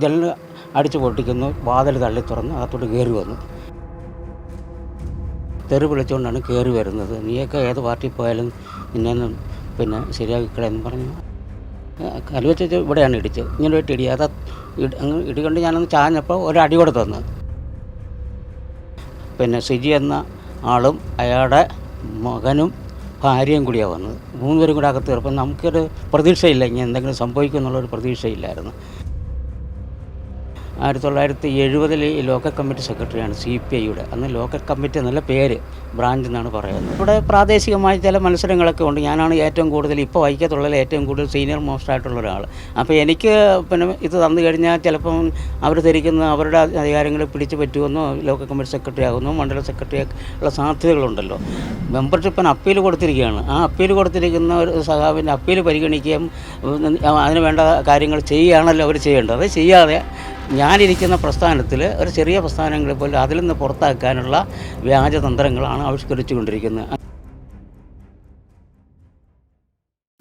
ജനൽ അടിച്ചു പൊട്ടിക്കുന്നു, വാതിൽ തള്ളി തുറന്ന് അകത്തോട്ട് കയറി വന്നു. തെറി വിളിച്ചുകൊണ്ടാണ് കയറി വരുന്നത്. നീയൊക്കെ ഏത് പാർട്ടി പോയാലും നിന്നെയൊന്നും ശരിയാക്കിക്കളയെന്ന് പറഞ്ഞു. കലുവെച്ച് ഇവിടെയാണ് ഇടിച്ചത്. ഇങ്ങനെ ഒരു ഇടി അത് അങ്ങ് ഇടികൊണ്ട് ഞാനൊന്ന് ചാഞ്ഞപ്പോൾ ഒരടി കൂടെ തന്നു. സിജി എന്ന ആളും അയാളുടെ മകനും ഭാര്യയും കൂടിയാണ് വന്നത്. 3 പേരും കൂടെ അകത്ത് കയറുമ്പോൾ നമുക്കൊരു പ്രതീക്ഷയില്ല, ഇങ്ങനെ എന്തെങ്കിലും സംഭവിക്കും എന്നുള്ളൊരു പ്രതീക്ഷയില്ലായിരുന്നു. 1970 ഈ ലോക്കൽ കമ്മിറ്റി സെക്രട്ടറിയാണ് CPIയുടെ. അന്ന് ലോക്കൽ കമ്മിറ്റി എന്നുള്ള പേര്, ബ്രാഞ്ച് എന്നാണ് പറയുന്നത്. ഇവിടെ പ്രാദേശികമായ ചില മത്സരങ്ങളൊക്കെ ഉണ്ട്. ഞാനാണ് ഏറ്റവും കൂടുതൽ ഇപ്പോൾ വൈക്കത്തുള്ളതിൽ ഏറ്റവും കൂടുതൽ സീനിയർ മോസ്റ്റ് ആയിട്ടുള്ള ഒരാൾ. അപ്പോൾ എനിക്ക് ഇത് തന്നു കഴിഞ്ഞാൽ ചിലപ്പം അവർ ധരിക്കുന്ന അവരുടെ അധികാരങ്ങൾ പിടിച്ചു പറ്റുമെന്നോ, ലോക്കൽ കമ്മിറ്റി സെക്രട്ടറി ആകുന്നോ, മണ്ഡലം സെക്രട്ടറി ഉള്ള സാധ്യതകളുണ്ടല്ലോ. മെമ്പർഷിപ്പിന് അപ്പീൽ കൊടുത്തിരിക്കുകയാണ്. ആ അപ്പീൽ കൊടുത്തിരിക്കുന്ന ഒരു സഖാവിൻ്റെ അപ്പീൽ പരിഗണിക്കുകയും അതിന് വേണ്ട കാര്യങ്ങൾ ചെയ്യുകയാണല്ലോ അവർ ചെയ്യേണ്ടത്. അത് ചെയ്യാതെ ഞാനിരിക്കുന്ന പ്രസ്ഥാനത്തിൽ ഒരു ചെറിയ പ്രസ്ഥാനങ്ങളെ പോലും അതിൽ നിന്ന് പുറത്താക്കാനുള്ള വ്യാജതന്ത്രങ്ങളാണ് ആവിഷ്കരിച്ചുകൊണ്ടിരിക്കുന്നത്.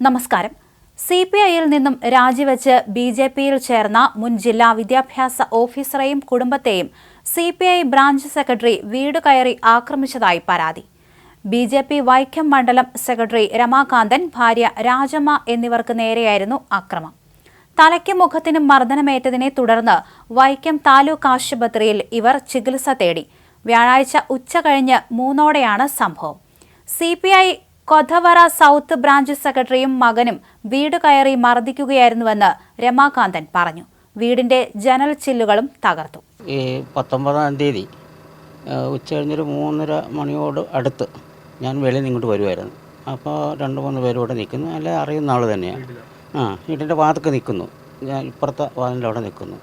നമസ്കാരം. CPIയിൽ നിന്നും രാജിവെച്ച് BJPയിൽ ചേർന്ന മുൻ ജില്ലാ വിദ്യാഭ്യാസ ഓഫീസറെയും കുടുംബത്തെയും CPI ബ്രാഞ്ച് സെക്രട്ടറി വീട് കയറി ആക്രമിച്ചതായി പരാതി. BJP വൈക്കം മണ്ഡലം സെക്രട്ടറി രമാകാന്തൻ, ഭാര്യ രാജമ്മ എന്നിവർക്ക് നേരെയായിരുന്നു ആക്രമണം. തലയ്ക്കും മുഖത്തിനും മർദ്ദനമേറ്റതിനെ തുടർന്ന് വൈക്കം താലൂക്ക് ആശുപത്രിയിൽ ഇവർ ചികിത്സ തേടി. വ്യാഴാഴ്ച ഉച്ച കഴിഞ്ഞ് 3:00-ഓടെയാണ് സംഭവം. CPI കൊധവറ സൗത്ത് ബ്രാഞ്ച് സെക്രട്ടറിയും മകനും വീട് കയറി മർദ്ദിക്കുകയായിരുന്നുവെന്ന് രമാകാന്തൻ പറഞ്ഞു. വീടിന്റെ ജനൽ ചില്ലുകളും തകർത്തു. 19-ാം തീയതി ഉച്ച കഴിഞ്ഞൊരു 3:30 മണിയോട് അടുത്ത് ഞാൻ വെളിയിൽ നിന്ന് ഇങ്ങോട്ട് വരുമായിരുന്നു. അപ്പോൾ 2-3 പേരും ഇവിടെ നിൽക്കുന്നു. അല്ല, അറിയുന്ന ആൾ തന്നെയാണ്. വീടിൻ്റെ വാതിൽക്ക് നിൽക്കുന്നു. ഞാൻ ഇപ്പുറത്തെ വാതിൻ്റെ അവിടെ നിൽക്കുന്നു.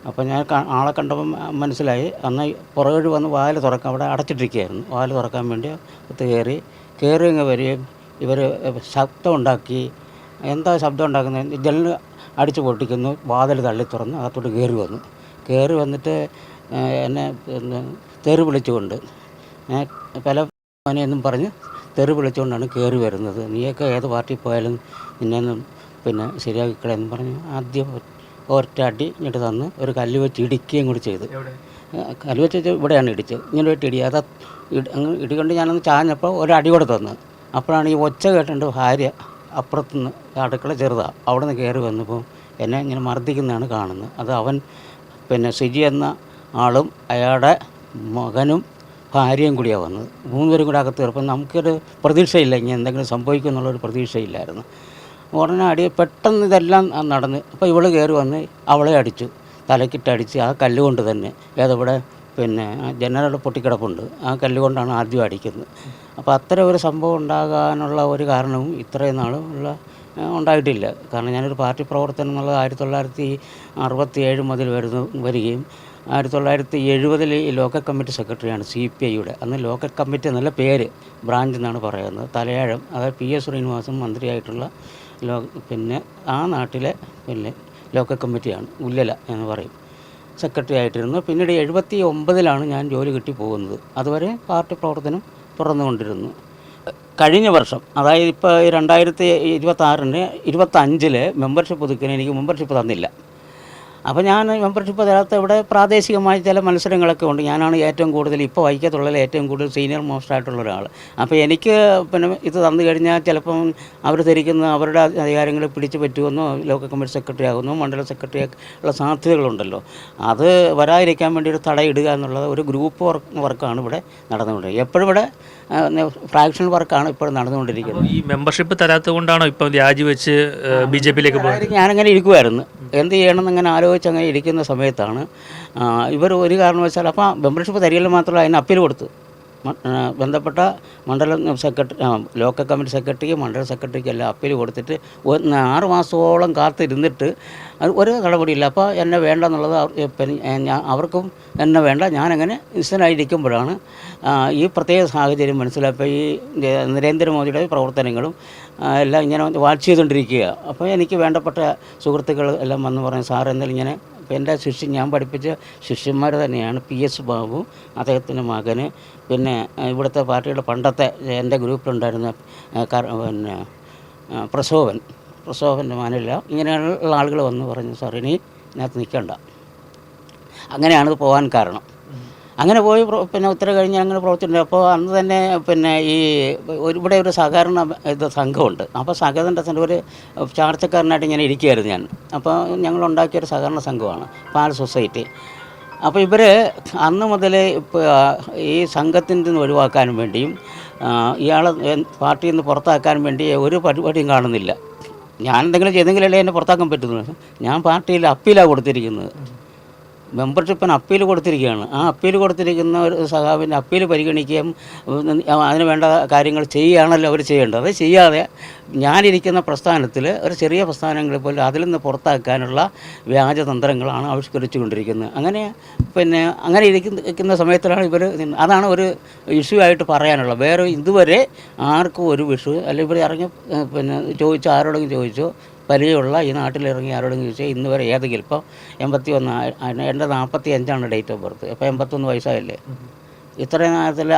അപ്പോൾ ഞാൻ ആളെ കണ്ടപ്പം മനസ്സിലായി. അന്ന് പുറകെ വന്ന് വാതിൽ തുറക്കാൻ, അവിടെ അടച്ചിട്ടിരിക്കുകയായിരുന്നു. വാതിൽ തുറക്കാൻ വേണ്ടി അകത്ത് കയറി ഇങ്ങ് വരികയും ഇവർ ശബ്ദം ഉണ്ടാക്കി. എന്താ ശബ്ദം ഉണ്ടാക്കുന്നത്? ജനൽ അടിച്ചു പൊട്ടിക്കുന്നു, വാതിൽ തള്ളി തുറന്ന് അകത്തോട്ട് കയറി വന്നിട്ട് എന്നെ തെറി വിളിച്ചുകൊണ്ട് പല മനയെന്നും പറഞ്ഞ് തെറി വിളിച്ചുകൊണ്ടാണ് കയറി വരുന്നത്. നീയൊക്കെ ഏത് പാർട്ടി പോയാലും നിന്നെയൊന്നും ശരിയാക്കിക്കളയെന്ന് പറഞ്ഞു. ആദ്യം ഒറ്റ അടി ഇങ്ങോട്ട് തന്ന് ഒരു കല്ല് വെച്ച് ഇടിക്കുകയും കൂടി ചെയ്ത്. കല്ല് വെച്ച് ഇവിടെയാണ് ഇടിച്ചത്. ഇങ്ങനെ ഒരു ഇടി അത് അങ്ങ് ഇടികൊണ്ട് ഞാനൊന്ന് ചാഞ്ഞപ്പോൾ ഒരടി കൂടെ തന്നു. അപ്പോഴാണ് ഈ ഒച്ച കേട്ടിട്ട് ഭാര്യ അപ്പുറത്തുനിന്ന് അടുക്കള ചെറുതാണ്, അവിടെ നിന്ന് കയറി വന്നപ്പോൾ എന്നെ ഇങ്ങനെ മർദ്ദിക്കുന്നതാണ് കാണുന്നത്. അത് അവൻ സിജി എന്ന ആളും അയാളുടെ മകനും ഭാര്യയും കൂടിയാണ് വന്നത്. 3 പേരും കൂടെ അകത്ത് കയറുമ്പോൾ നമുക്കൊരു പ്രതീക്ഷയില്ല, ഇങ്ങനെ എന്തെങ്കിലും സംഭവിക്കും എന്നുള്ളൊരു പ്രതീക്ഷയില്ലായിരുന്നു. ഉടനെ പെട്ടെന്ന് ഇതെല്ലാം നടന്ന് അപ്പോൾ ഇവൾ കയറി വന്ന് അവളെ അടിച്ചു, തലക്കിട്ടടിച്ച് ആ കല്ലുകൊണ്ട് തന്നെ. ഏതവിടെ ജനലുകൾ പൊട്ടിക്കിടപ്പുണ്ട്, ആ കല്ലുകൊണ്ടാണ് ആദ്യം അടിക്കുന്നത്. അപ്പോൾ അത്തരം ഒരു സംഭവം ഉണ്ടാകാനുള്ള ഒരു കാരണവും ഇത്രയും നാളും ഉണ്ടായിട്ടില്ല. കാരണം ഞാനൊരു പാർട്ടി പ്രവർത്തനം എന്നുള്ളത് 1967 മുതൽ വരികയും 1970 ഈ ലോക്കൽ കമ്മിറ്റി സെക്രട്ടറിയാണ് CPIയുടെ. അന്ന് ലോക്കൽ കമ്മിറ്റി എന്നുള്ള പേര്, ബ്രാഞ്ച് എന്നാണ് പറയുന്നത്. തലയാഴം, അതായത് PS ശ്രീനിവാസൻ മന്ത്രിയായിട്ടുള്ള ആ നാട്ടിലെ ലോക്കൽ കമ്മിറ്റിയാണ്, ഉല്ലല എന്ന് പറയും, സെക്രട്ടറി ആയിട്ടിരുന്നു. പിന്നീട് 79-ലാണ് ഞാൻ ജോലി കിട്ടി പോകുന്നത്. അതുവരെ പാർട്ടി പ്രവർത്തനം തുടർന്നുകൊണ്ടിരുന്നു. കഴിഞ്ഞ വർഷം, അതായത് ഇപ്പോൾ 2026 25 മെമ്പർഷിപ്പ് പുതുക്കാൻ എനിക്ക് മെമ്പർഷിപ്പ് തന്നില്ല. അപ്പോൾ ഞാൻ മെമ്പർഷിപ്പ് തരാത്ത ഇവിടെ പ്രാദേശികമായ ചില മത്സരങ്ങളൊക്കെ ഉണ്ട്. ഞാനാണ് ഏറ്റവും കൂടുതൽ ഇപ്പോൾ വൈക്കത്തുള്ളതിൽ ഏറ്റവും കൂടുതൽ സീനിയർ മോസ്റ്റ് ആയിട്ടുള്ള ഒരാൾ. അപ്പോൾ എനിക്ക് ഇത് തന്നു കഴിഞ്ഞാൽ ചിലപ്പം അവർ ധരിക്കുന്ന അവരുടെ അധികാരങ്ങൾ പിടിച്ചു പറ്റുമെന്നോ, ലോക്കൽ കമ്മിറ്റി സെക്രട്ടറി ആകുന്നോ, മണ്ഡലം സെക്രട്ടറി ഉള്ള സാധ്യതകളുണ്ടല്ലോ. അത് വരാതിരിക്കാൻ വേണ്ടി ഒരു തടയിടുക എന്നുള്ളത് ഒരു ഗ്രൂപ്പ് വർക്കാണ് ഇവിടെ നടന്നുകൊണ്ടിരിക്കുന്നത്. എപ്പോഴും ഇവിടെ ഫ്രാക്ഷണൽ വർക്കാണ് ഇപ്പോഴും നടന്നുകൊണ്ടിരിക്കുന്നത്. ഈ മെമ്പർഷിപ്പ് തരാത്തത് കൊണ്ടാണോ ഇപ്പം രാജിവെച്ച് BJPയിലേക്ക് പോകുന്നത്? ഞാനങ്ങനെ ഇരിക്കുമായിരുന്നു, എന്ത് ചെയ്യണമെന്ന് അങ്ങനെ ആലോചിച്ച് അങ്ങനെ ഇരിക്കുന്ന സമയത്താണ് ഇവർ ഒരു കാരണവശാൽ അപ്പോൾ മെമ്പർഷിപ്പ് തരികയിൽ മാത്രമല്ല, അതിന് അപ്പീൽ കൊടുത്തു. ബന്ധപ്പെട്ട മണ്ഡലം സെക്രട്ടറി, ലോക്കൽ കമ്മിറ്റി സെക്രട്ടറിക്ക്, മണ്ഡലം സെക്രട്ടറിക്ക് എല്ലാം അപ്പീൽ കൊടുത്തിട്ട് 6 മാസത്തോളം കാത്തിരുന്നിട്ട് അത് ഒരു നടപടിയില്ല. അപ്പോൾ എന്നെ വേണ്ട എന്നുള്ളത് അവർക്കും എന്നെ വേണ്ട. ഞാനങ്ങനെ നിശ്ചനായിരിക്കുമ്പോഴാണ് ഈ പ്രത്യേക സാഹചര്യം മനസ്സിലാക്കുക. ഈ നരേന്ദ്രമോദിയുടെ പ്രവർത്തനങ്ങളും എല്ലാം ഇങ്ങനെ വാച്ച് ചെയ്തുകൊണ്ടിരിക്കുക. അപ്പോൾ എനിക്ക് വേണ്ടപ്പെട്ട സുഹൃത്തുക്കൾ എല്ലാം വന്ന് പറഞ്ഞു, സാർ എന്തായാലും ഇങ്ങനെ എൻ്റെ ശിഷ്യൻ, ഞാൻ പഠിപ്പിച്ച ശിഷ്യന്മാർ തന്നെയാണ് PS ബാബു, അദ്ദേഹത്തിൻ്റെ മകന്, ഇവിടുത്തെ പാർട്ടിയുടെ പണ്ടത്തെ എൻ്റെ ഗ്രൂപ്പിലുണ്ടായിരുന്ന പ്രസോവൻ്റെ മാനില്ല, ഇങ്ങനെയുള്ള ആളുകൾ വന്ന് പറഞ്ഞു, സാർ ഇനി ഇതിനകത്ത് നിൽക്കണ്ട. അങ്ങനെയാണിത് പോകാൻ കാരണം. അങ്ങനെ പോയി പിന്നെ ഉത്തരവ് കഴിഞ്ഞ് അങ്ങനെ പ്രവർത്തിച്ചിട്ടുണ്ട്. അപ്പോൾ അന്ന് തന്നെ പിന്നെ ഈ ഇവിടെ ഒരു സഹകരണ സംഘമുണ്ട്. അപ്പോൾ സഹകരണത്തിൻ്റെ ഒരു ചാർച്ചക്കാരനായിട്ട് ഇങ്ങനെ ഇരിക്കുകയായിരുന്നു ഞാൻ. അപ്പോൾ ഞങ്ങളുണ്ടാക്കിയൊരു സഹകരണ സംഘമാണ് പാൽ സൊസൈറ്റി. അപ്പോൾ ഇവർ അന്ന് മുതൽ ഈ സംഘത്തിൽ നിന്ന് ഒഴിവാക്കാനും വേണ്ടിയും ഇയാളെ പാർട്ടിയിൽ നിന്ന് പുറത്താക്കാൻ വേണ്ടി ഒരു പരിപാടിയും കാണുന്നില്ല. ഞാൻ എന്തെങ്കിലും ചെയ്തെങ്കിലല്ലേ എന്നെ പുറത്താക്കാൻ പറ്റുന്നത്. ഞാൻ പാർട്ടിയിൽ അപ്പീലാണ് കൊടുത്തിരിക്കുന്നത്, മെമ്പർഷിപ്പിന് അപ്പീൽ കൊടുത്തിരിക്കുകയാണ്. ആ അപ്പീൽ കൊടുത്തിരിക്കുന്ന ഒരു സഖാവിൻ്റെ അപ്പീൽ പരിഗണിക്കുകയും അതിന് വേണ്ട കാര്യങ്ങൾ ചെയ്യുകയാണല്ലോ അവർ ചെയ്യേണ്ടത്. അത് ചെയ്യാതെ ഞാനിരിക്കുന്ന പ്രസ്ഥാനത്തിൽ ഒരു ചെറിയ പ്രസ്ഥാനങ്ങളിൽ പോലും അതിൽ നിന്ന് പുറത്താക്കാനുള്ള വ്യാജതന്ത്രങ്ങളാണ് ആവിഷ്കരിച്ചു കൊണ്ടിരിക്കുന്നത്. അങ്ങനെ ഇരിക്കുന്ന സമയത്തിലാണ് ഇവർ, അതാണ് ഒരു ഇഷ്യൂ ആയിട്ട് പറയാനുള്ളത്. വേറെ ഇതുവരെ ആർക്കും ഒരു വിഷു അല്ലെങ്കിൽ ഇവർ ഇറങ്ങി ചോദിച്ചോ, ആരോടെങ്കിലും ചോദിച്ചോ, പരിചയമുള്ള ഈ നാട്ടിലിറങ്ങി ആരോടെങ്കിലും ചോദിച്ചാൽ ഇന്ന് വരെ ഏതെങ്കിലും ഇപ്പോൾ 81, എൻ്റെ 45 ഡേറ്റ് ഓഫ് ബർത്ത്, ഇപ്പോൾ 81 വയസ്സായില്ലേ. ഇത്രയും നേരത്തിൽ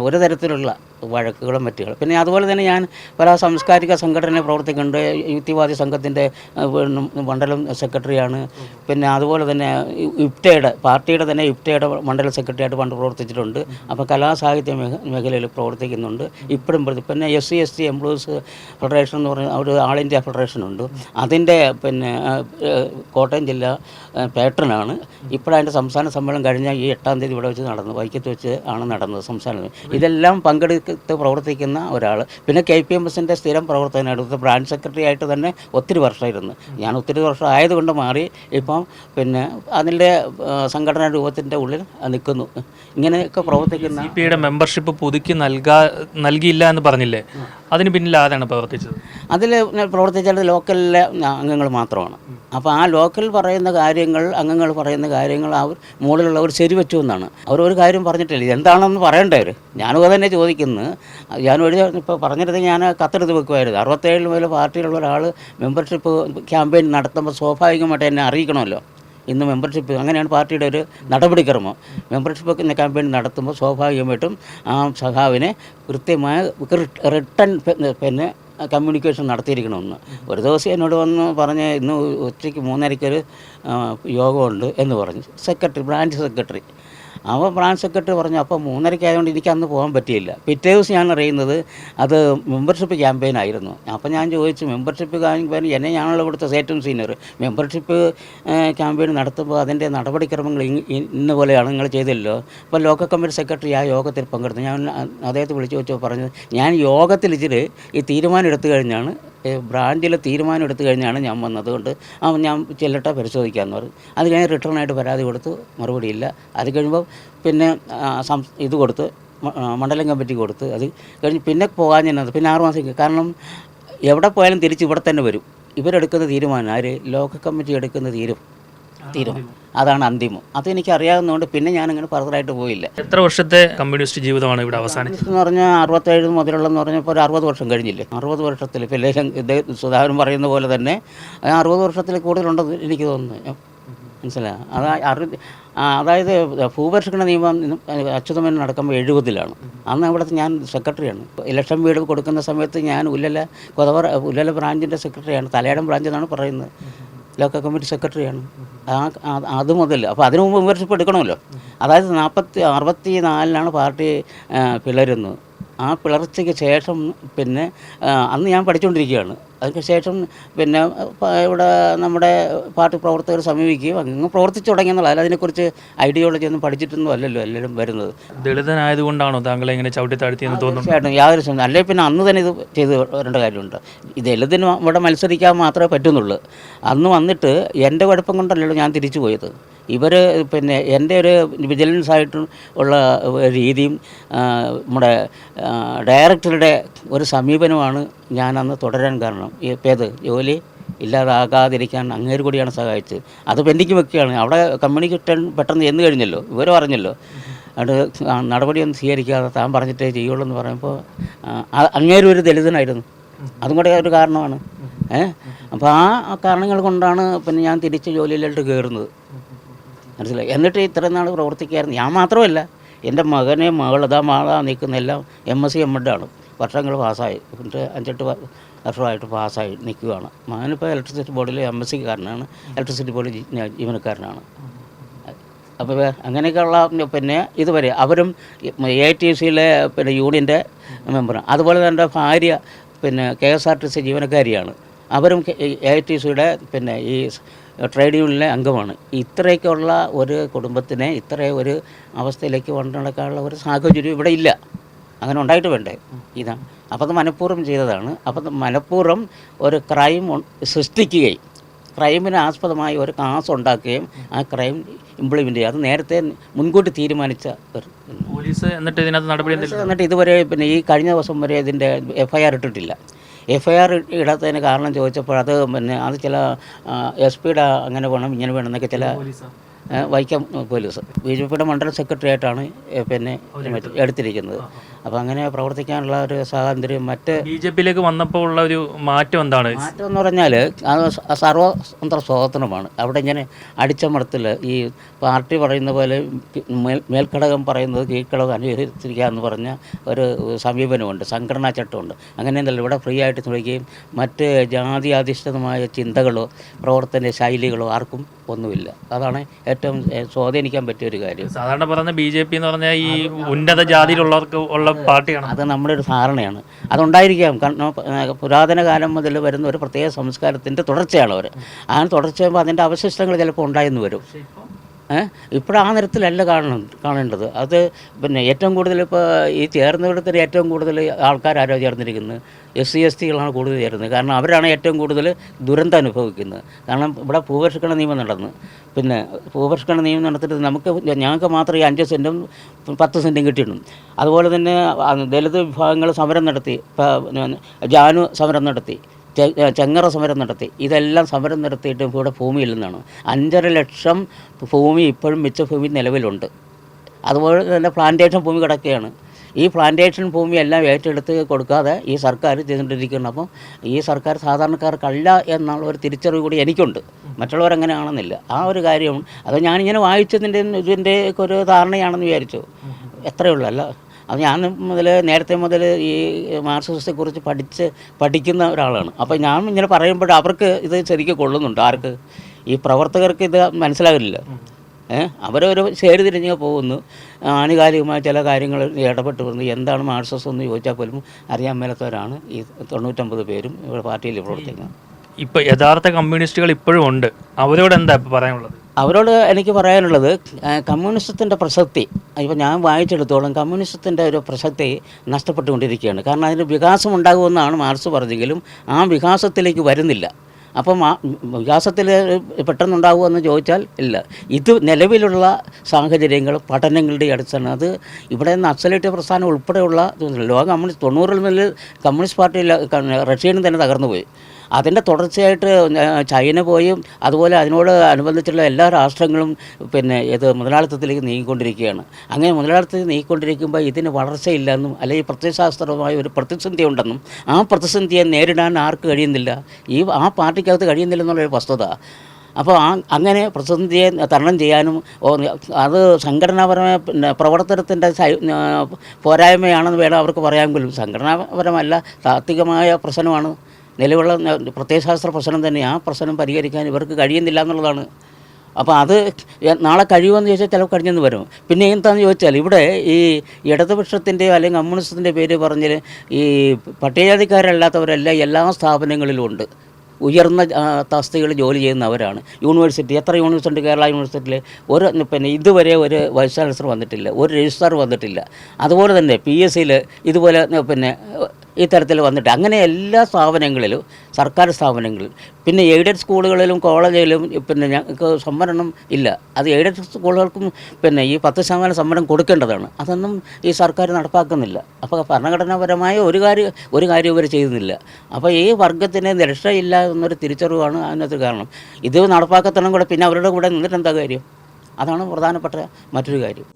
ഒരു തരത്തിലുള്ള വഴക്കുകളും മറ്റുകളും. പിന്നെ അതുപോലെ തന്നെ ഞാൻ പല സാംസ്കാരിക സംഘടനയിൽ പ്രവർത്തിക്കുന്നുണ്ട്. യുക്തിവാദി സംഘത്തിൻ്റെ മണ്ഡലം സെക്രട്ടറിയാണ്. പിന്നെ അതുപോലെ തന്നെ പാർട്ടിയുടെ തന്നെ യുക്തയുടെ മണ്ഡലം സെക്രട്ടറിയായിട്ട് പണ്ട് പ്രവർത്തിച്ചിട്ടുണ്ട്. അപ്പോൾ കലാസാഹിത്യ മേഖലയിൽ പ്രവർത്തിക്കുന്നുണ്ട് ഇപ്പോഴും. പിന്നെ SC/ST എംപ്ലോയീസ് ഫെഡറേഷൻ എന്ന് പറഞ്ഞ ഒരു ആൾ ഇന്ത്യ ഫെഡറേഷനുണ്ട്. അതിൻ്റെ കോട്ടയം ജില്ല പേട്രനാണ്. ഇപ്പോഴതിൻ്റെ സംസ്ഥാന സമ്മേളനം കഴിഞ്ഞ ഈ 8-ാം തീയതി ഇവിടെ വെച്ച് നടന്നു, വൈക്കത്ത് വെച്ച് ആണ് നടന്നത് സംസ്ഥാനം. ഇതെല്ലാം പ്രവർത്തിക്കുന്ന ഒരാൾ. പിന്നെ KPMSൻ്റെ സ്ഥിരം പ്രവർത്തകനായിട്ട് ബ്രാഞ്ച് സെക്രട്ടറി ആയിട്ട് തന്നെ ഒത്തിരി വർഷമായിരുന്നു. ഞാൻ ഒത്തിരി വർഷം ആയതുകൊണ്ട് മാറി ഇപ്പം പിന്നെ അതിൻ്റെ സംഘടനാ രൂപത്തിൻ്റെ ഉള്ളിൽ നിൽക്കുന്നു. ഇങ്ങനെയൊക്കെ പ്രവർത്തിക്കുന്ന CPIയുടെ മെമ്പർഷിപ്പ് പുതുക്കി നൽകിയില്ല എന്ന് പറഞ്ഞില്ലേ, അതിന് പിന്നിൽ ആരാണ് പ്രവർത്തിച്ചത്? അതിൽ പ്രവർത്തിച്ചത് ലോക്കലിലെ അംഗങ്ങൾ മാത്രമാണ്. അപ്പോൾ ആ ലോക്കൽ പറയുന്ന കാര്യങ്ങൾ, അംഗങ്ങൾ പറയുന്ന കാര്യങ്ങൾ അവർ മുകളിലുള്ളവർ ശരിവെച്ചു എന്നാണ്. അവരൊരു കാര്യം പറഞ്ഞിട്ടില്ല, എന്താണെന്ന് പറയേണ്ടവർ. ഞാനും അത് തന്നെ ചോദിക്കുന്നത്. ഇപ്പോൾ പറഞ്ഞിരുന്നെങ്കിൽ ഞാൻ കത്തെടുത്ത് വെക്കുമായിരുന്നു. 67 മുതൽ പാർട്ടിയിലുള്ള ഒരാൾ മെമ്പർഷിപ്പ് ക്യാമ്പയിൻ നടത്തുമ്പോൾ സ്വാഭാവികമായിട്ട് എന്നെ അറിയിക്കണമല്ലോ. ഇന്ന് മെമ്പർഷിപ്പ്, അങ്ങനെയാണ് പാർട്ടിയുടെ ഒരു നടപടിക്രമം. മെമ്പർഷിപ്പ് ക്യാമ്പയിൻ നടത്തുമ്പോൾ സ്വാഭാവികമായിട്ടും ആ സഖാവിനെ കൃത്യമായ റിട്ടേൺ കമ്മ്യൂണിക്കേഷൻ നടത്തിയിരിക്കണമെന്ന്. ഒരു ദിവസം എന്നോട് വന്ന് പറഞ്ഞ് ഇന്ന് ഉച്ചയ്ക്ക് 3:30 യോഗമുണ്ട് എന്ന് പറഞ്ഞു ബ്രാഞ്ച് സെക്രട്ടറി. അപ്പോൾ ബ്രാഞ്ച് സെക്രട്ടറി പറഞ്ഞു, അപ്പോൾ 3:30 ആയതുകൊണ്ട് എനിക്ക് അന്ന് പോകാൻ പറ്റിയില്ല. പിറ്റേ ദിവസം ഞാൻ അറിയുന്നത് അത് മെമ്പർഷിപ്പ് ക്യാമ്പയിൻ ആയിരുന്നു. അപ്പോൾ ഞാൻ ചോദിച്ചു, മെമ്പർഷിപ്പ് ക്യാമ്പയിൻ ഞാനാണല്ലോ ഇവിടുത്തെ ഏറ്റവും സീനിയർ, മെമ്പർഷിപ്പ് ക്യാമ്പയിൻ നടത്തുമ്പോൾ അതിൻ്റെ നടപടിക്രമങ്ങൾ ഇന്ന പോലെയാണ് നിങ്ങൾ ചെയ്തല്ലോ. അപ്പോൾ ലോക്കൽ കമ്മിറ്റി സെക്രട്ടറി ആ യോഗത്തിൽ പങ്കെടുത്തു. ഞാൻ അദ്ദേഹത്തെ വിളിച്ചു വെച്ചപ്പോൾ പറഞ്ഞത്, ഞാൻ യോഗത്തിൽ ഈ തീരുമാനം എടുത്തു കഴിഞ്ഞാണ്, ബ്രാഞ്ചിൽ തീരുമാനം എടുത്തു കഴിഞ്ഞാണ് ഞാൻ വന്നതുകൊണ്ട് ഞാൻ ചെല്ലട്ടെ പരിശോധിക്കാമെന്ന് പറഞ്ഞു. അത് കഴിഞ്ഞ് റിട്ടേണായിട്ട് പരാതി കൊടുത്തു, മറുപടിയില്ല. അത് കഴിയുമ്പോൾ പിന്നെ ഇത് കൊടുത്ത് മണ്ഡലം കമ്മിറ്റി കൊടുത്ത്. അത് കഴിഞ്ഞ് പിന്നെ പോകാൻ ചെന്നത് പിന്നെ 6 മാസം. കാരണം എവിടെ പോയാലും തിരിച്ച് ഇവിടെ തന്നെ വരും. ഇവരെടുക്കുന്ന തീരുമാനം, ലോക്കൽ കമ്മിറ്റി എടുക്കുന്ന തീരുമാനം അതാണ് അന്തിമം. അതെനിക്ക് അറിയാവുന്നതുകൊണ്ട് പിന്നെ ഞാനിങ്ങനെ ഫർദറായിട്ട് പോയില്ല. എത്ര വർഷത്തെ കമ്മ്യൂണിസ്റ്റ് ജീവിതമാണ് ഇവിടെ അവസാനിച്ചത് എന്ന് പറഞ്ഞാൽ 67 മുതലുള്ളതെന്ന് പറഞ്ഞപ്പോൾ ഒരു 60 വർഷം കഴിഞ്ഞില്ലേ. 60 വർഷത്തിൽ ഇപ്പോൾ സുധാകരൻ പറയുന്ന പോലെ തന്നെ 60 വർഷത്തിൽ കൂടുതലുണ്ടെന്ന് എനിക്ക് തോന്നുന്നു. മനസ്സിലായി. അതായത് ഭൂപരിഷ്കരണ നിയമം അച്യുതമേനോൻ നടക്കുമ്പോൾ 70-ലാണ്. അന്ന് അവിടുത്തെ ഞാൻ സെക്രട്ടറിയാണ്. ഇലക്ഷൻ വീട് കൊടുക്കുന്ന സമയത്ത് ഞാൻ ഉല്ലല ബ്രാഞ്ചിൻ്റെ സെക്രട്ടറിയാണ്. തലയാടം ബ്രാഞ്ച് എന്നാണ് പറയുന്നത്. ലോക്കൽ കമ്മിറ്റി സെക്രട്ടറിയാണ്. അത് മുതൽ അപ്പോൾ അതിനു മുമ്പ് മെമ്പർഷിപ്പ് എടുക്കണമല്ലോ. അതായത് 64-ലാണ് പാർട്ടി പിളരുന്നത്. ആ പിളർച്ചയ്ക്ക് ശേഷം പിന്നെ അന്ന് ഞാൻ പഠിച്ചുകൊണ്ടിരിക്കുകയാണ്. അതിന് ശേഷം പിന്നെ ഇവിടെ നമ്മുടെ പാർട്ടി പ്രവർത്തകർ സമീപിക്കുകയും അങ്ങ് പ്രവർത്തിച്ചു തുടങ്ങിയെന്നുള്ള, അതിനെക്കുറിച്ച് ഐഡിയോളജി ഒന്നും പഠിച്ചിട്ടൊന്നും അല്ലല്ലോ എല്ലാവരും വരുന്നത്. ദളിതനായതുകൊണ്ടാണോ താങ്കളെ ഇങ്ങനെ ചവിട്ടിത്താഴ്ത്തിയെന്ന് തോന്നുന്നു? തീർച്ചയായിട്ടും യാതൊരു സംശയം. അല്ലെങ്കിൽ പിന്നെ അന്ന് തന്നെ ഇത് ചെയ്ത് വരേണ്ട കാര്യമുണ്ട്. ദളിതന് ഇവിടെ മത്സരിക്കാൻ മാത്രമേ പറ്റുന്നുള്ളൂ. അന്ന് വന്നിട്ട് എൻ്റെ കുഴപ്പം കൊണ്ടല്ലല്ലോ ഞാൻ തിരിച്ചു പോയത്. ഇവർ പിന്നെ എൻ്റെ ഒരു വിജിലൻസ് ആയിട്ട് ഉള്ള രീതിയും നമ്മുടെ ഡയറക്ടറുടെ ഒരു സമീപനമാണ് ഞാനന്ന് തുടരാൻ കാരണം. ഏത് ജോലി ഇല്ലാതാകാതിരിക്കാൻ അങ്ങേര് കൂടിയാണ് സഹായിച്ചത്. അത് പെൻഡിങ് വെക്കുകയാണ്. അവിടെ കമ്മ്യൂണിക്കേഷൻ പെട്ടെന്ന് ചെന്ന് കഴിഞ്ഞല്ലോ, ഇവർ പറഞ്ഞല്ലോ. അത് നടപടിയൊന്നും സ്വീകരിക്കാതെ താൻ പറഞ്ഞിട്ടേ ചെയ്യുള്ളൂ എന്ന് പറയുമ്പോൾ അങ്ങേര് ഒരു ദളിതനായിരുന്നു. അതും കൂടെ ഒരു കാരണമാണ്. അപ്പോൾ ആ കാരണങ്ങൾ കൊണ്ടാണ് പിന്നെ ഞാൻ തിരിച്ച് ജോലിയിലോട്ട് കയറുന്നത്. മനസ്സിലായി. എന്നിട്ട് ഇത്രയും നാൾ പ്രവർത്തിക്കുകയായിരുന്നു. ഞാൻ മാത്രമല്ല, എൻ്റെ മകളാ നിൽക്കുന്ന എല്ലാം MSc MD ആണ്. വർഷങ്ങൾ പാസ്സായി. എന്നിട്ട് 5-8 വർഷമായിട്ട് പാസ്സായി നിൽക്കുകയാണ്. മകനിപ്പോൾ ഇലക്ട്രിസിറ്റി ബോർഡിൽ MSc കാരനാണ്, ഇലക്ട്രിസിറ്റി ബോർഡിൽ ജീവനക്കാരനാണ്. അപ്പോൾ അങ്ങനെയൊക്കെയുള്ള പിന്നെ ഇതുവരെ അവരും AITCയിലെ പിന്നെ യൂണിയൻ്റെ മെമ്പറാണ്. അതുപോലെ തന്നെ ഭാര്യ പിന്നെ KSRTC ജീവനക്കാരിയാണ്. അവരും AITCയുടെ പിന്നെ ഈ ട്രേഡ് യൂണിയനിലെ അംഗമാണ്. ഇത്രയൊക്കെയുള്ള ഒരു കുടുംബത്തിനെ ഇത്രയും ഒരു അവസ്ഥയിലേക്ക് കൊണ്ടുനടക്കാനുള്ള ഒരു സാഹചര്യം ഇവിടെ ഇല്ല. അങ്ങനെ ഉണ്ടായിട്ട് വേണ്ടേ? ഇതാണ്. അപ്പോൾ അത് മനഃപൂർവ്വം ചെയ്തതാണ്. അപ്പോൾ മനഃപൂർവ്വം ഒരു ക്രൈം സൃഷ്ടിക്കുകയും ക്രൈമിന് ആസ്പദമായി ഒരു കാസ് ഉണ്ടാക്കുകയും ആ ക്രൈം ഇംപ്ലിമെൻ്റ് ചെയ്യുക, അത് നേരത്തെ മുൻകൂട്ടി തീരുമാനിച്ച ഒരു പോലീസ് എന്നിട്ട് ഇതിനകത്ത് നടപടി എന്നിട്ട് ഇതുവരെ പിന്നെ ഈ കഴിഞ്ഞ ദിവസം വരെ ഇതിൻ്റെ FIR ഇട്ടിട്ടില്ല. FIR ഇടാത്തതിന് കാരണം ചോദിച്ചപ്പോൾ അത് പിന്നെ അത് ചില SP അങ്ങനെ വേണം ഇങ്ങനെ വേണം എന്നൊക്കെ ചില വൈക്കം പോലീസ് BJPയുടെ മണ്ഡലം സെക്രട്ടറി ആയിട്ടാണ് പിന്നെ എടുത്തിരിക്കുന്നത്. അപ്പോൾ അങ്ങനെ പ്രവർത്തിക്കാനുള്ള ഒരു സ്വാതന്ത്ര്യം മറ്റ് BJPയിലേക്ക് വന്നപ്പോൾ ഉള്ള ഒരു മാറ്റം എന്താണ്? മാറ്റം എന്ന് പറഞ്ഞാൽ അത് സർവതന്ത്ര സ്വാതന്ത്ര്യമാണ്. അവിടെ ഇങ്ങനെ അടിച്ചമർത്തൽ, ഈ പാർട്ടി പറയുന്ന പോലെ മേൽഘടകം പറയുന്നത് കീഴ്ഘടകം അനുസരിക്കുക എന്ന് പറഞ്ഞ ഒരു സമീപനമുണ്ട്, സംഘടനാ ചട്ടമുണ്ട്. അങ്ങനെയൊന്നുമല്ല, ഇവിടെ ഫ്രീ ആയിട്ട് തുളിക്കുകയും മറ്റ് ജാതി അധിഷ്ഠിതമായ ചിന്തകളോ പ്രവർത്തന ശൈലികളോ ആർക്കും ഒന്നുമില്ല. അതാണ് ഏറ്റവും സ്വാധീനിക്കാൻ പറ്റിയ ഒരു കാര്യം. സാധാരണ പറയുന്ന BJP എന്ന് പറഞ്ഞാൽ ഈ ഉന്നത ജാതിയിലുള്ളവർക്ക് ഉള്ള പാർട്ടിയാണ്. അത് നമ്മുടെ ഒരു ധാരണയാണ്. അതുണ്ടായിരിക്കാം. കാരണം പുരാതന കാലം മുതൽ വരുന്ന ഒരു പ്രത്യേക സംസ്കാരത്തിൻ്റെ തുടർച്ചയാണ് അവർ. ആ തുടർച്ച ചെയ്യുമ്പോൾ അതിൻ്റെ അവശിഷ്ടങ്ങൾ ചിലപ്പോൾ ഉണ്ടായെന്ന് വരും. ഇപ്പോൾ ആ നിരത്തിലല്ല കാണേണ്ടത്. അത് പിന്നെ ഏറ്റവും കൂടുതൽ ഇപ്പോൾ ഈ ചേർന്നവിടത്തിൽ ഏറ്റവും കൂടുതൽ ആൾക്കാരാരോ ചേർന്നിരിക്കുന്നത് SC/ST കൂടുതൽ ചേരുന്നത്. കാരണം അവരാണ് ഏറ്റവും കൂടുതൽ ദുരന്തം അനുഭവിക്കുന്നത്. കാരണം ഇവിടെ ഭൂപരിഷ്കരണ നിയമം നടന്നു. പിന്നെ ഭൂപരിഷ്കരണ നിയമം നടത്തിയിട്ട് ഞങ്ങൾക്ക് മാത്രം ഈ 5 സെൻറ്റും 10 സെൻറ്റും കിട്ടിയിട്ടുണ്ട്. അതുപോലെ തന്നെ ദളിത് വിഭാഗങ്ങൾ സമരം നടത്തി, ജാനു സമരം നടത്തി, ചെങ്ങറ സമരം നടത്തി. ഇതെല്ലാം സമരം നടത്തിയിട്ട് ഇവിടെ ഭൂമിയില്ലെന്നാണ്. 5.5 ലക്ഷം ഭൂമി ഇപ്പോഴും മിച്ച ഭൂമി നിലവിലുണ്ട്. അതുപോലെ തന്നെ പ്ലാന്റേഷൻ ഭൂമി കിടക്കുകയാണ്. ഈ പ്ലാന്റേഷൻ ഭൂമി എല്ലാം ഏറ്റെടുത്ത് കൊടുക്കാതെ ഈ സർക്കാർ ചെയ്തുകൊണ്ടിരിക്കുന്നു. അപ്പം ഈ സർക്കാർ സാധാരണക്കാർക്കല്ല എന്നുള്ള ഒരു തിരിച്ചറിവ് കൂടി എനിക്കുണ്ട്. മറ്റുള്ളവരങ്ങനെ ആണെന്നില്ല. ആ ഒരു കാര്യം അത് ഞാനിങ്ങനെ വായിച്ചതിൻ്റെ ഇതിൻ്റെ ഒരു ധാരണയാണെന്ന് വിചാരിച്ചു. എത്രയേ ഉള്ളൂ. അല്ല, അത് ഞാൻ നേരത്തെ മുതൽ ഈ മാർക്സിസത്തെക്കുറിച്ച് പഠിക്കുന്ന ഒരാളാണ്. അപ്പോൾ ഞാൻ ഇങ്ങനെ പറയുമ്പോൾ അവർക്ക് ഇത് ശരിക്കും കൊള്ളുന്നുണ്ട്. ആർക്ക്? ഈ പ്രവർത്തകർക്ക് ഇത് മനസ്സിലാകില്ല. അവരൊരു സൈഡ് തിരിഞ്ഞ് പോകുന്നു. ആനുകാലികമായ ചില കാര്യങ്ങൾ ഇടപെട്ട് വന്ന് എന്താണ് മാർക്സിസം എന്ന് ചോദിച്ചാൽ പോലും അറിയാൻ മേലാത്തവരാണ് ഈ 99 പേരും ഇവിടെ പാർട്ടിയിൽ പ്രവർത്തിക്കുന്നത്. ഇപ്പോൾ യഥാർത്ഥ കമ്മ്യൂണിസ്റ്റുകൾ ഇപ്പോഴും ഉണ്ട്. അവരോട് എന്താ ഇപ്പോൾ പറയാനുള്ളത്? അവരോട് എനിക്ക് പറയാനുള്ളത്, കമ്മ്യൂണിസത്തിൻ്റെ പ്രസക്തി ഇപ്പോൾ ഞാൻ വായിച്ചെടുത്തോളം കമ്മ്യൂണിസത്തിൻ്റെ ഒരു പ്രസക്തി നഷ്ടപ്പെട്ടുകൊണ്ടിരിക്കുകയാണ്. കാരണം അതിന് വികാസം ഉണ്ടാകുമെന്നാണ് മാർക്സ് പറഞ്ഞെങ്കിലും ആ വികാസത്തിലേക്ക് വരുന്നില്ല. അപ്പം ആ വികാസത്തിൽ പെട്ടെന്നുണ്ടാകുമെന്ന് ചോദിച്ചാൽ ഇല്ല. ഇത് നിലവിലുള്ള സാഹചര്യങ്ങൾ പഠനങ്ങളുടെ അടിസ്ഥാനം. അത് ഇവിടെ നക്സലൈറ്റ് പ്രസ്ഥാനം ഉൾപ്പെടെയുള്ള ലോക കമ്മ്യൂണിസ്റ്റ് 90 മുതൽ കമ്മ്യൂണിസ്റ്റ് പാർട്ടി റഷ്യനും തന്നെ തകർന്നു പോയി. അതിൻ്റെ തുടർച്ചയായിട്ട് ചൈന പോയും അതുപോലെ അതിനോട് അനുബന്ധിച്ചുള്ള എല്ലാ രാഷ്ട്രങ്ങളും പിന്നെ ഇത് മുതലാളിത്തത്തിലേക്ക് നീങ്ങിക്കൊണ്ടിരിക്കുകയാണ്. അങ്ങനെ മുതലാളിത്തത്തിൽ നീങ്ങിക്കൊണ്ടിരിക്കുമ്പോൾ ഇതിന് വളർച്ചയില്ലെന്നും അല്ലെങ്കിൽ പ്രത്യയശാസ്ത്രമായ ഒരു പ്രതിസന്ധി ഉണ്ടെന്നും ആ പ്രതിസന്ധിയെ നേരിടാൻ ആർക്ക് കഴിയുന്നില്ല, ആ പാർട്ടിക്കകത്ത് കഴിയുന്നില്ലെന്നുള്ളൊരു വസ്തുത. അപ്പോൾ അങ്ങനെ പ്രതിസന്ധിയെ തരണം ചെയ്യാനും അത് സംഘടനാപരമായ പിന്നെ പ്രവർത്തനത്തിൻ്റെ പോരായ്മയാണെന്ന് വേണം അവർക്ക് പറയാമെങ്കിലും സംഘടനാപരമല്ല, താത്വികമായ പ്രശ്നമാണ്. നിലവിലുള്ള പ്രത്യയശാസ്ത്ര പ്രശ്നം തന്നെ. ആ പ്രശ്നം പരിഹരിക്കാൻ ഇവർക്ക് കഴിയുന്നില്ല എന്നുള്ളതാണ്. അപ്പോൾ അത് നാളെ കഴിയുമെന്ന് ചോദിച്ചാൽ ചിലപ്പോൾ കഴിഞ്ഞെന്ന് വരും. പിന്നെ എന്താണെന്ന് ചോദിച്ചാൽ ഇവിടെ ഈ ഇടതുപക്ഷത്തിൻ്റെയോ അല്ലെങ്കിൽ കമ്മ്യൂണിസത്തിൻ്റെ പേര് പറഞ്ഞ് ഈ പട്ടികജാതിക്കാരല്ലാത്തവരെല്ലാം എല്ലാ സ്ഥാപനങ്ങളിലും ഉണ്ട്. ഉയർന്ന തസ്തികകളിൽ ജോലി ചെയ്യുന്നവരാണ്. യൂണിവേഴ്സിറ്റി, എത്ര യൂണിവേഴ്സിറ്റി ഉണ്ട് കേരള യൂണിവേഴ്സിറ്റിയിൽ? പിന്നെ ഇതുവരെ ഒരു വൈസ് ചാൻസലർ വന്നിട്ടില്ല, ഒരു രജിസ്ട്രാർ വന്നിട്ടില്ല. അതുപോലെ തന്നെ PSCയിൽ ഇതുപോലെ പിന്നെ ഈ തരത്തിൽ വന്നിട്ട് അങ്ങനെ എല്ലാ സ്ഥാപനങ്ങളിലും, സർക്കാർ സ്ഥാപനങ്ങളിൽ, പിന്നെ എയ്ഡഡ് സ്കൂളുകളിലും കോളേജിലും പിന്നെ ഞങ്ങൾക്ക് സംവരണം ഇല്ല. അത് എയ്ഡഡ് സ്കൂളുകൾക്കും പിന്നെ ഈ 10% സംവരണം കൊടുക്കേണ്ടതാണ്. അതൊന്നും ഈ സർക്കാർ നടപ്പാക്കുന്നില്ല. അപ്പോൾ ഭരണഘടനാപരമായ ഒരു കാര്യം ഇവർ ചെയ്യുന്നില്ല. അപ്പോൾ ഈ വർഗത്തിന് രക്ഷയില്ല എന്നൊരു തിരിച്ചറിവാണ് അതിനകത്ത് കാരണം. ഇത് നടപ്പാക്കത്തണം കൂടെ പിന്നെ അവരുടെ കൂടെ നിന്നിട്ട് എന്താ കാര്യം? അതാണ് പ്രധാനപ്പെട്ട മറ്റൊരു കാര്യം.